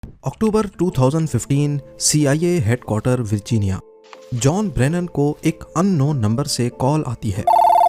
अक्टूबर 2015 CIA headquarter Virginia. John Brennan को एक unknown number से कॉल आती है।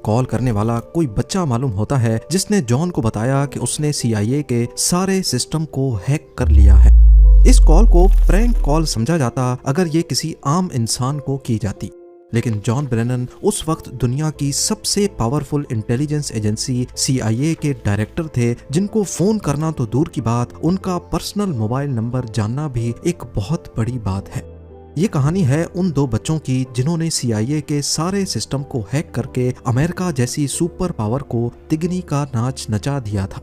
कॉल करने वाला कोई बच्चा मालूम होता है जिसने जॉन को बताया कि उसने CIA के सारे सिस्टम को हैक कर लिया है। इस कॉल को प्रैंक कॉल समझा जाता अगर ये किसी आम इंसान को की जाती, लेकिन जॉन ब्रेनन उस वक्त दुनिया की सबसे पावरफुल इंटेलिजेंस एजेंसी CIA के डायरेक्टर थे, जिनको फोन करना तो दूर की बात, उनका पर्सनल मोबाइल नंबर जानना भी एक बहुत बड़ी बात है। ये कहानी है उन दो बच्चों की जिन्होंने CIA के सारे सिस्टम को हैक करके अमेरिका जैसी सुपर पावर को तिगनी का नाच नचा दिया था।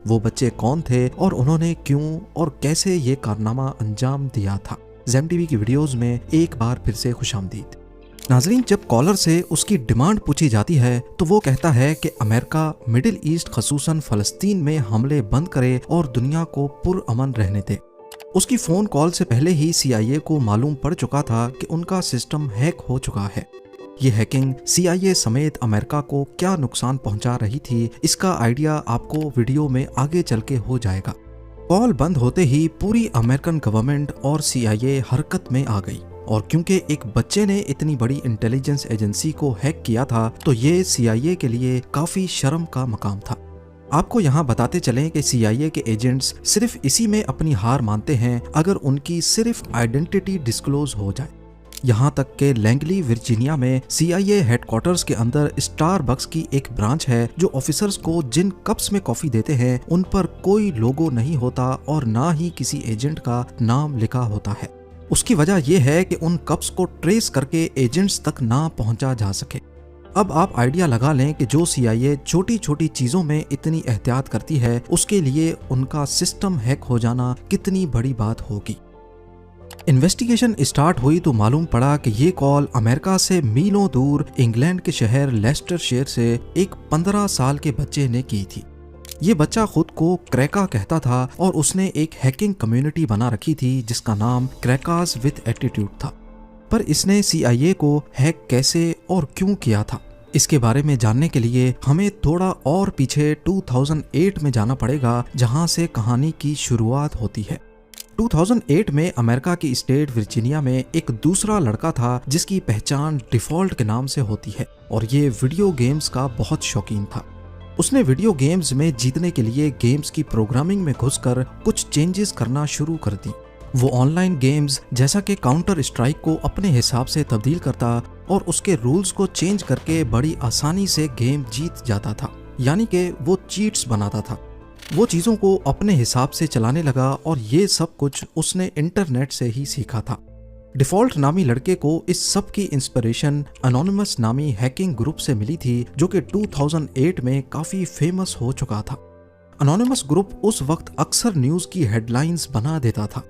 वो बच्चे कौन थे और उन्होंने क्यों और कैसे ये कारनामा अंजाम दिया था। ज़ेम टीवी की वीडियोस में एक बार फिर से खुशामदीद। नाजरीन, जब कॉलर से उसकी डिमांड पूछी जाती है तो वो कहता है कि अमेरिका मिडिल ईस्ट खसूसन फ़लस्तीन में हमले बंद करे और दुनिया को पुरअमन रहने दे। उसकी फ़ोन कॉल से पहले ही CIA को मालूम पड़ चुका था कि उनका सिस्टम हैक हो चुका है। ये हैकिंग CIA समेत अमेरिका को क्या नुकसान पहुंचा रही थी, इसका आइडिया आपको वीडियो में आगे चल के हो जाएगा। कॉल बंद होते ही पूरी अमेरिकन गवर्नमेंट और CIA हरकत में आ गई, और क्योंकि एक बच्चे ने इतनी बड़ी इंटेलिजेंस एजेंसी को हैक किया था तो ये CIA के लिए काफ़ी शर्म का मकाम था। आपको यहाँ बताते चलें कि CIA के एजेंट्स सिर्फ इसी में अपनी हार मानते हैं अगर उनकी सिर्फ आइडेंटिटी डिस्क्लोज हो जाए। यहाँ तक कि लैंगली वर्जीनिया में CIA हेडक्वार्टर्स के अंदर स्टारबक्स की एक ब्रांच है जो ऑफिसर्स को जिन कप्स में कॉफ़ी देते हैं उन पर कोई लोगो नहीं होता और ना ही किसी एजेंट का नाम लिखा होता है। उसकी वजह यह है कि उन कप्स को ट्रेस करके एजेंट्स तक ना पहुंचा जा सके। अब आप आइडिया लगा लें कि जो CIA छोटी छोटी चीज़ों में इतनी एहतियात करती है, उसके लिए उनका सिस्टम हैक हो जाना कितनी बड़ी बात होगी। इन्वेस्टिगेशन स्टार्ट हुई तो मालूम पड़ा कि ये कॉल अमेरिका से मीलों दूर इंग्लैंड के शहर लेस्टरशायर से एक 15 साल के बच्चे ने की थी। ये बच्चा खुद को क्रैका कहता था और उसने एक हैकिंग कम्युनिटी बना रखी थी जिसका नाम क्रैकास विद एटीट्यूड था। पर इसने CIA को हैक कैसे और क्यों किया था, इसके बारे में जानने के लिए हमें थोड़ा और पीछे 2008 में जाना पड़ेगा, जहां से कहानी की शुरुआत होती है। 2008 में अमेरिका की स्टेट वर्जीनिया में एक दूसरा लड़का था जिसकी पहचान डिफॉल्ट के नाम से होती है, और ये वीडियो गेम्स का बहुत शौकीन था। उसने वीडियो गेम्स में जीतने के लिए गेम्स की प्रोग्रामिंग में घुसकर कुछ चेंजेस करना शुरू कर दी। वो ऑनलाइन गेम्स जैसा कि काउंटर स्ट्राइक को अपने हिसाब से तब्दील करता और उसके रूल्स को चेंज करके बड़ी आसानी से गेम जीत जाता था, यानी कि वो चीट्स बनाता था। वो चीज़ों को अपने हिसाब से चलाने लगा और ये सब कुछ उसने इंटरनेट से ही सीखा था। डिफॉल्ट नामी लड़के को इस सब की इंस्पिरेशन एनोनिमस नामी हैकिंग ग्रुप से मिली थी, जो कि 2008 में काफ़ी फेमस हो चुका था। एनोनिमस ग्रुप उस वक्त अक्सर न्यूज़ की हेडलाइंस बना देता था।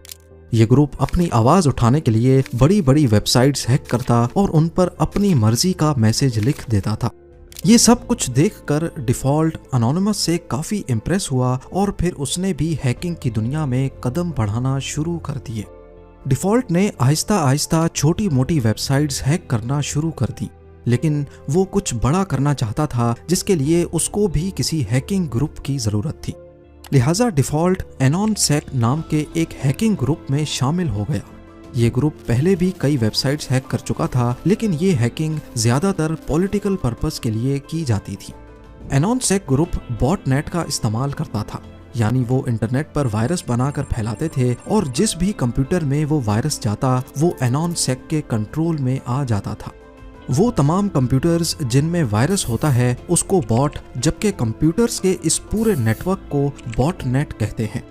ये ग्रुप अपनी आवाज़ उठाने के लिए बड़ी बड़ी वेबसाइट्स हैक करता और उन पर अपनी मर्जी का मैसेज लिख देता था। ये सब कुछ देखकर डिफॉल्ट एनोनिमस से काफ़ी इम्प्रेस हुआ और फिर उसने भी हैकिंग की दुनिया में कदम बढ़ाना शुरू कर दिए। डिफॉल्ट ने आहिस्ता आहिस्ता छोटी मोटी वेबसाइट्स हैक करना शुरू कर दी, लेकिन वो कुछ बड़ा करना चाहता था जिसके लिए उसको भी किसी हैकिंग ग्रुप की ज़रूरत थी। लिहाजा डिफॉल्ट एनॉनसेक नाम के एक हैकिंग ग्रुप में शामिल हो गया। ये ग्रुप पहले भी कई वेबसाइट्स हैक कर चुका था, लेकिन ये हैकिंग ज़्यादातर पॉलिटिकल पर्पस के लिए की जाती थी। एनॉनसेक ग्रुप बॉटनेट का इस्तेमाल करता था, यानी वो इंटरनेट पर वायरस बनाकर फैलाते थे और जिस भी कंप्यूटर में वो वायरस जाता वो एनॉनसेक के कंट्रोल में आ जाता था। वो तमाम कंप्यूटर्स जिनमें वायरस होता है उसको बॉट, जबकि कंप्यूटर्स के इस पूरे नेटवर्क को बॉटनेट कहते हैं।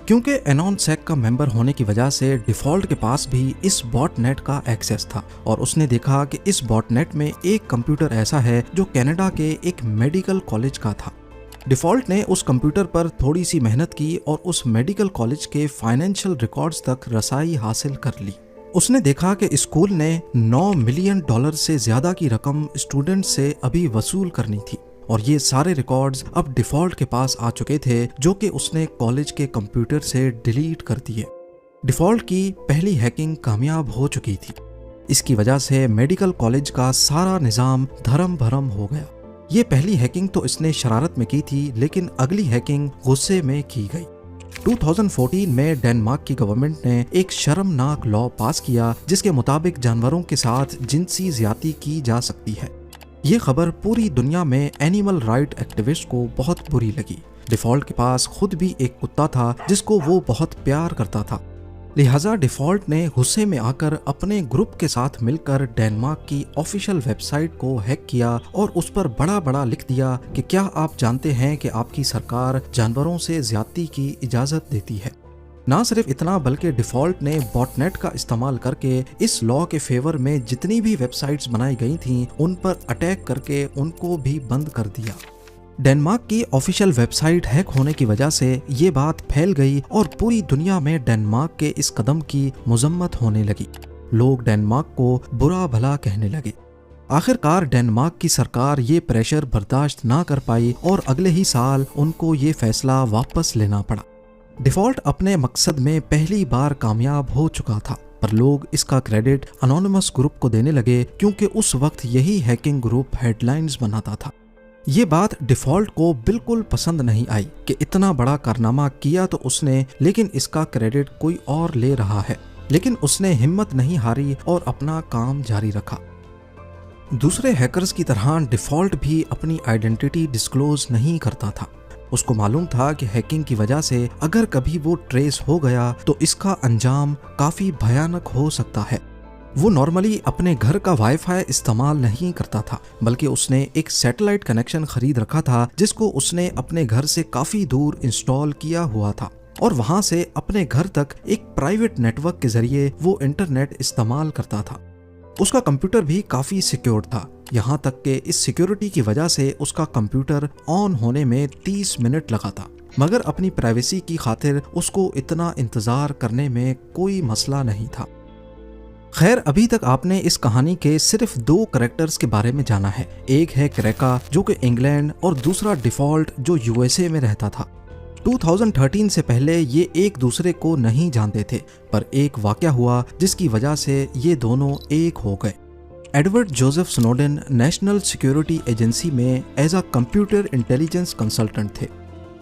क्योंकि एनॉनसेक का मेंबर होने की वजह से डिफॉल्ट के पास भी इस बॉटनेट का एक्सेस था, और उसने देखा कि इस बॉटनेट में एक कंप्यूटर ऐसा है जो कनाडा के एक मेडिकल कॉलेज का था। डिफॉल्ट ने उस कंप्यूटर पर थोड़ी सी मेहनत की और उस मेडिकल कॉलेज के फाइनेंशियल रिकॉर्ड्स तक रसाई हासिल कर ली। उसने देखा कि स्कूल ने $9 मिलियन से ज़्यादा की रकम स्टूडेंट से अभी वसूल करनी थी, और ये सारे रिकॉर्ड्स अब डिफॉल्ट के पास आ चुके थे, जो कि उसने कॉलेज के कंप्यूटर से डिलीट कर दिए। डिफॉल्ट की पहली हैकिंग कामयाब हो चुकी थी। इसकी वजह से मेडिकल कॉलेज का सारा निज़ाम धर्म भरम हो गया। ये पहली हैकिंग तो इसने शरारत में की थी, लेकिन अगली हैकिंग गुस्से में की गई। 2014 में डेनमार्क की गवर्नमेंट ने एक शर्मनाक लॉ पास किया जिसके मुताबिक जानवरों के साथ जिनसी ज्यादती की जा सकती है। ये खबर पूरी दुनिया में एनिमल राइट एक्टिविस्ट को बहुत बुरी लगी। डिफॉल्ट के पास खुद भी एक कुत्ता था जिसको वो बहुत प्यार करता था। लिहाजा डिफॉल्ट ने गुस्से में आकर अपने ग्रुप के साथ मिलकर डेनमार्क की ऑफिशियल वेबसाइट को हैक किया और उस पर बड़ा बड़ा लिख दिया कि क्या आप जानते हैं कि आपकी सरकार जानवरों से ज्यादती की इजाजत देती है। ना सिर्फ इतना बल्कि डिफॉल्ट ने बॉटनेट का इस्तेमाल करके इस लॉ के फेवर में जितनी भी वेबसाइट्स बनाई गई थीं उन पर अटैक करके उनको भी बंद कर दिया। डेनमार्क की ऑफिशियल वेबसाइट हैक होने की वजह से ये बात फैल गई और पूरी दुनिया में डेनमार्क के इस कदम की मजम्मत होने लगी। लोग डेनमार्क को बुरा भला कहने लगे। आखिरकार डेनमार्क की सरकार ये प्रेशर बर्दाश्त ना कर पाई और अगले ही साल उनको ये फैसला वापस लेना पड़ा। डिफॉल्ट अपने मकसद में पहली बार कामयाब हो चुका था, पर लोग इसका क्रेडिट अनोनिमस ग्रुप को देने लगे क्योंकि उस वक्त यही हैकिंग ग्रुप हेडलाइंस बनाता था। ये बात डिफॉल्ट को बिल्कुल पसंद नहीं आई कि इतना बड़ा कारनामा किया तो उसने, लेकिन इसका क्रेडिट कोई और ले रहा है। लेकिन उसने हिम्मत नहीं हारी और अपना काम जारी रखा। दूसरे हैकर्स की तरह डिफॉल्ट भी अपनी आइडेंटिटी डिस्क्लोज नहीं करता था। उसको मालूम था कि हैकिंग की वजह से अगर कभी वो ट्रेस हो गया तो इसका अंजाम काफी भयानक हो सकता है। वो नॉर्मली अपने घर का वाईफाई इस्तेमाल नहीं करता था, बल्कि उसने एक सैटेलाइट कनेक्शन खरीद रखा था जिसको उसने अपने घर से काफी दूर इंस्टॉल किया हुआ था और वहां से अपने घर तक एक प्राइवेट नेटवर्क के जरिए वो इंटरनेट इस्तेमाल करता था। उसका कंप्यूटर भी काफी सिक्योर था, यहाँ तक कि इस सिक्योरिटी की वजह से उसका कंप्यूटर ऑन होने में 30 मिनट लगा था। मगर अपनी प्राइवेसी की खातिर उसको इतना इंतजार करने में कोई मसला नहीं था। खैर, अभी तक आपने इस कहानी के सिर्फ 2 कैरेक्टर्स के बारे में जाना है। एक है क्रैका जो कि इंग्लैंड और दूसरा डिफॉल्ट जो यूएसए में रहता था। 2013 से पहले ये एक दूसरे को नहीं जानते थे, पर एक वाकया हुआ जिसकी वजह से ये दोनों एक हो गए। Edward Joseph Snowden National Security Agency में as a computer intelligence consultant थे।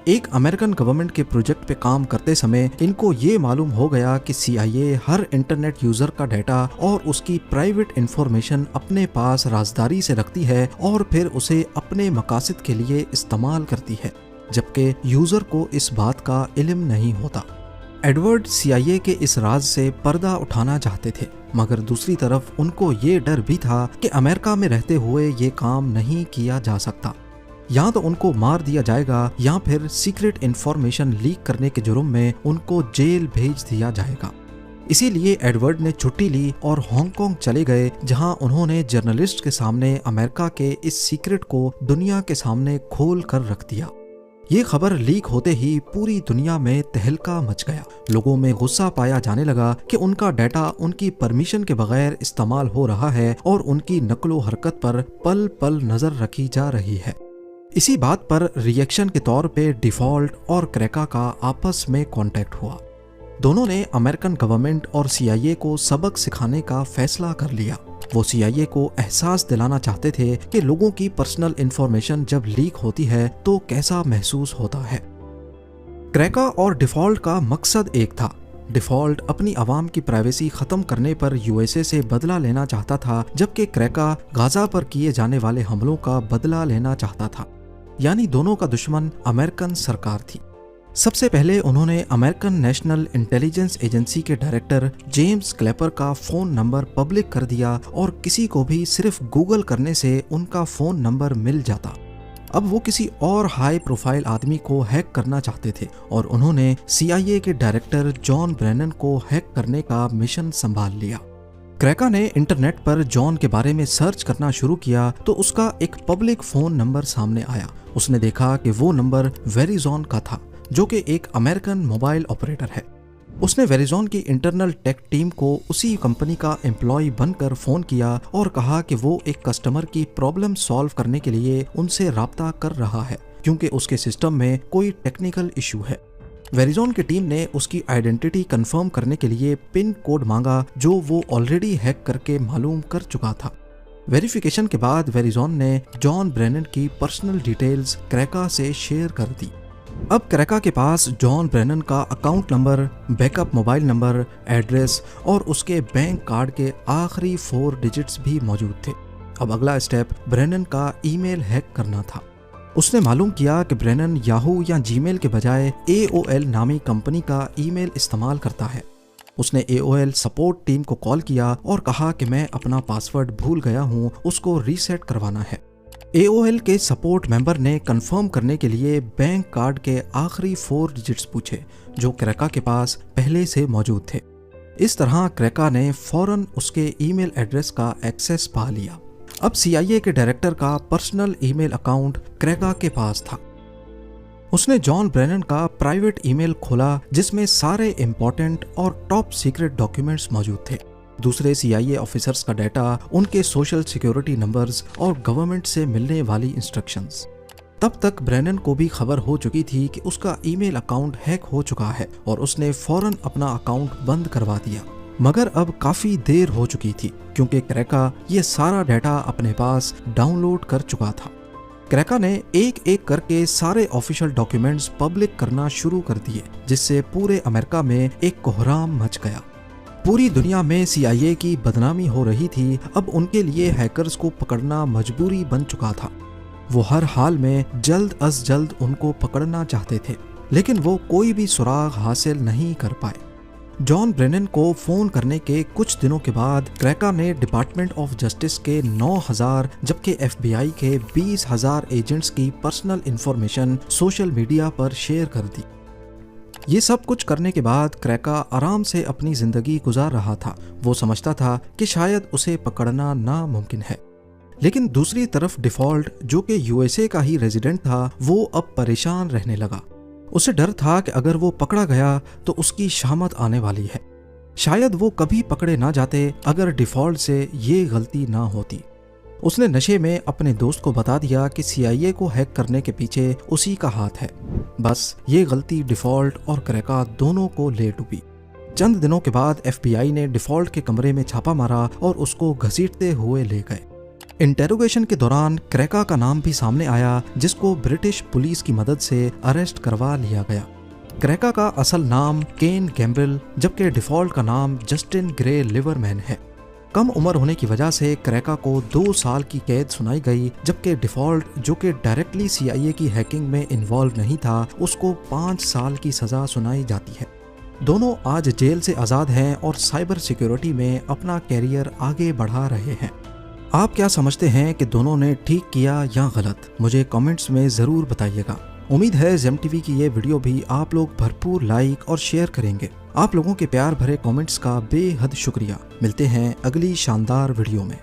एक अमेरिकन गवर्नमेंट के प्रोजेक्ट पे काम करते समय इनको ये मालूम हो गया कि CIA हर इंटरनेट यूजर का डाटा और उसकी प्राइवेट इंफॉर्मेशन अपने पास राजदारी से रखती है और फिर उसे अपने मकासद के लिए इस्तेमाल करती है, जबकि यूजर को इस बात का इल्म नहीं होता। एडवर्ड CIA के इस राज से पर्दा उठाना चाहते थे, मगर दूसरी तरफ उनको ये डर भी था कि अमेरिका में रहते हुए ये काम नहीं किया जा सकता। या तो उनको मार दिया जाएगा या फिर सीक्रेट इंफॉर्मेशन लीक करने के जुर्म में उनको जेल भेज दिया जाएगा। इसीलिए एडवर्ड ने छुट्टी ली और हांगकांग चले गए, जहां उन्होंने जर्नलिस्ट के सामने अमेरिका के इस सीक्रेट को दुनिया के सामने खोल कर रख दिया। ये खबर लीक होते ही पूरी दुनिया में तहलका मच गया। लोगों में गुस्सा पाया जाने लगा कि उनका डाटा उनकी परमिशन के बगैर इस्तेमाल हो रहा है और उनकी नकलो हरकत पर पल पल नजर रखी जा रही है। इसी बात पर रिएक्शन के तौर पे डिफॉल्ट और क्रैका का आपस में कांटेक्ट हुआ। दोनों ने अमेरिकन गवर्नमेंट और CIA को सबक सिखाने का फैसला कर लिया। वो CIA को एहसास दिलाना चाहते थे कि लोगों की पर्सनल इंफॉर्मेशन जब लीक होती है तो कैसा महसूस होता है। क्रैका और डिफॉल्ट का मकसद एक था। डिफॉल्ट अपनी आवाम की प्राइवेसी खत्म करने पर USA से बदला लेना चाहता था, जबकि क्रैका गाजा पर किए जाने वाले हमलों का बदला लेना चाहता था। यानी दोनों का दुश्मन अमेरिकन सरकार थी। सबसे पहले उन्होंने अमेरिकन नेशनल इंटेलिजेंस एजेंसी के डायरेक्टर जेम्स क्लैपर का फोन नंबर पब्लिक कर दिया और किसी को भी सिर्फ गूगल करने से उनका फोन नंबर मिल जाता। अब वो किसी और हाई प्रोफाइल आदमी को हैक करना चाहते थे और उन्होंने CIA के डायरेक्टर जॉन ब्रेनन को हैक करने का मिशन संभाल लिया। क्रैका ने इंटरनेट पर जॉन के बारे में सर्च करना शुरू किया तो उसका एक पब्लिक फोन नंबर सामने आया। उसने देखा कि वो नंबर वेरिजॉन का था, जो कि एक अमेरिकन मोबाइल ऑपरेटर है। उसने वेरिजॉन की इंटरनल टेक टीम को उसी कंपनी का एम्प्लॉय बनकर फोन किया और कहा कि वो एक कस्टमर की प्रॉब्लम सॉल्व करने के लिए उनसे राब्ता कर रहा है, क्योंकि उसके सिस्टम में कोई टेक्निकल इशू है। वेरिजॉन की टीम ने उसकी आइडेंटिटी कंफर्म करने के लिए पिन कोड मांगा, जो वो ऑलरेडी हैक करके मालूम कर चुका था। वेरिफिकेशन के बाद वेरिजॉन ने जॉन ब्रेनन की पर्सनल डिटेल्स क्रैका से शेयर कर दी। अब क्रेका के पास जॉन ब्रेनन का account number, backup mobile number, address और उसके बैंक कार्ड के आखिरी 4 डिजिट्स भी मौजूद थे। अब अगला स्टेप ब्रेनन का ईमेल हैक करना था। उसने मालूम किया कि ब्रेनन याहू या जीमेल के बजाय AOL नामी कंपनी का ईमेल इस्तेमाल करता है। उसने AOL सपोर्ट टीम को कॉल किया और कहा कि मैं अपना पासवर्ड भूल गया हूँ, उसको रीसेट करवाना है। AOL के सपोर्ट मेंबर ने कंफर्म करने के लिए बैंक कार्ड के आखिरी 4 डिजिट्स पूछे जो क्रेका के पास पहले से मौजूद थे। इस तरह क्रेका ने फौरन उसके ईमेल एड्रेस का एक्सेस पा लिया। अब CIA के डायरेक्टर का पर्सनल ईमेल अकाउंट क्रेका के पास था। उसने जॉन ब्रेनन का प्राइवेट ईमेल खोला जिसमें सारे इंपॉर्टेंट और टॉप सीक्रेट डॉक्यूमेंट्स मौजूद थे। दूसरे CIA ऑफिसर्स का डाटा, उनके सोशल सिक्योरिटी नंबर्स और गवर्नमेंट से मिलने वाली इंस्ट्रक्शंस। तब तक ब्रेनन को भी खबर हो चुकी थी कि उसका ईमेल अकाउंट हैक हो चुका है और उसने फौरन अपना अकाउंट बंद करवा दिया। मगर अब काफी देर हो चुकी थी क्योंकि क्रेका ये सारा डाटा अपने पास डाउनलोड कर चुका था। क्रेका ने एक एक करके सारे ऑफिशियल डॉक्यूमेंट्स पब्लिक करना शुरू कर दिए, जिससे पूरे अमेरिका में एक कोहराम मच गया। पूरी दुनिया में CIA की बदनामी हो रही थी। अब उनके लिए हैकर्स को पकड़ना मजबूरी बन चुका था। वो हर हाल में जल्द अज जल्द उनको पकड़ना चाहते थे, लेकिन वो कोई भी सुराग हासिल नहीं कर पाए। जॉन ब्रेनन को फोन करने के कुछ दिनों के बाद क्रेका ने डिपार्टमेंट ऑफ जस्टिस के 9,000 जबकि FBI के 20,000 एजेंट्स की पर्सनल इंफॉर्मेशन सोशल मीडिया पर शेयर कर दी। ये सब कुछ करने के बाद क्रेका आराम से अपनी जिंदगी गुजार रहा था। वो समझता था कि शायद उसे पकड़ना नामुमकिन है। लेकिन दूसरी तरफ डिफॉल्ट, जो कि USA का ही रेजिडेंट था, वो अब परेशान रहने लगा। उसे डर था कि अगर वो पकड़ा गया तो उसकी शामत आने वाली है। शायद वो कभी पकड़े ना जाते अगर डिफॉल्ट से ये गलती ना होती। उसने नशे में अपने दोस्त को बता दिया कि CIA को हैक करने के पीछे उसी का हाथ है। बस ये गलती डिफॉल्ट और क्रेका दोनों को ले डूबी। चंद दिनों के बाद FBI ने डिफॉल्ट के कमरे में छापा मारा और उसको घसीटते हुए ले गए। इंटेरोगेशन के दौरान क्रेका का नाम भी सामने आया, जिसको ब्रिटिश पुलिस की मदद से अरेस्ट करवा लिया गया। क्रेका का असल नाम केन गैम्ब्रिल, जबकि डिफॉल्ट का नाम जस्टिन ग्रे लिवरमैन है। कम उम्र होने की वजह से क्रेका को 2 साल की कैद सुनाई गई, जबकि डिफॉल्ट, जो कि डायरेक्टली CIA की हैकिंग में इन्वॉल्व नहीं था, उसको 5 साल की सजा सुनाई जाती है। दोनों आज जेल से आज़ाद हैं और साइबर सिक्योरिटी में अपना कैरियर आगे बढ़ा रहे हैं। आप क्या समझते हैं कि दोनों ने ठीक किया या गलत? मुझे कमेंट्स में ज़रूर बताइएगा। उम्मीद है जेम TV की ये वीडियो भी आप लोग भरपूर लाइक और शेयर करेंगे। आप लोगों के प्यार भरे कमेंट्स का बेहद शुक्रिया। मिलते हैं अगली शानदार वीडियो में।